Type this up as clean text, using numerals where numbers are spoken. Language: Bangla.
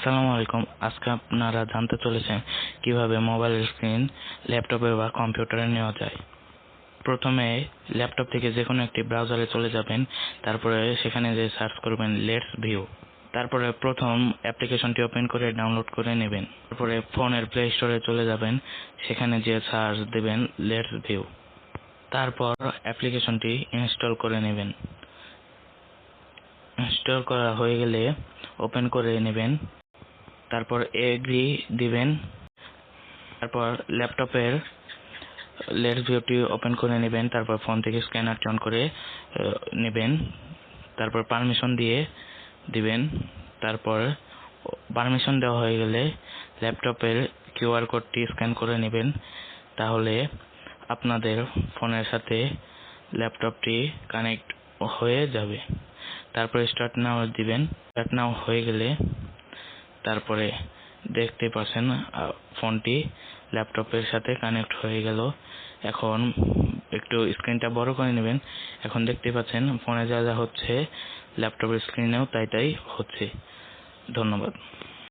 আসসালামু আলাইকুম। আজকে আপনারা জানতে চলেছেন কিভাবে মোবাইল স্ক্রিন ল্যাপটপে বা কম্পিউটারে নেওয়া যায়। প্রথমে ল্যাপটপ থেকে যে কোনো একটি ব্রাউজারে চলে যাবেন, তারপরে সেখানে যে সার্চ করবেন লেটস ভিউ। তারপরে প্রথম অ্যাপ্লিকেশনটি ওপেন করে ডাউনলোড করে নেবেন। তারপরে ফোনের প্লে স্টোরে চলে যাবেন, সেখানে যে সার্চ দেবেন লেটস ভিউ। তারপর অ্যাপ্লিকেশনটি ইনস্টল করে নেবেন। ইনস্টল করা হয়ে গেলে ওপেন করে নেবেন। তারপর এগ্রি দিবেন। তারপর ল্যাপটপের লেটস ভিউটি ওপেন করে নেবেন। তারপর ফোন থেকে স্ক্যানারটি অন করে নেবেন। তারপর পারমিশন দিয়ে দিবেন। তারপর পারমিশন দেওয়া হয়ে গেলে ল্যাপটপের কিউআর কোডটি স্ক্যান করে নেবেন। তাহলে আপনাদের ফোনের সাথে ল্যাপটপটি কানেক্ট হয়ে যাবে। তারপর স্টার্ট নাও দিবেন। স্টার্ট নাও হয়ে গেলে তারপরে দেখতে পাচ্ছেন ফোনটি ল্যাপটপের সাথে কানেক্ট হয়ে গেল। এখন একটু স্ক্রিনটা বড় করে নেবেন। এখন দেখতে পাচ্ছেন ফোনে যা যা হচ্ছে ল্যাপটপের স্ক্রিনেও তাই হচ্ছে। ধন্যবাদ।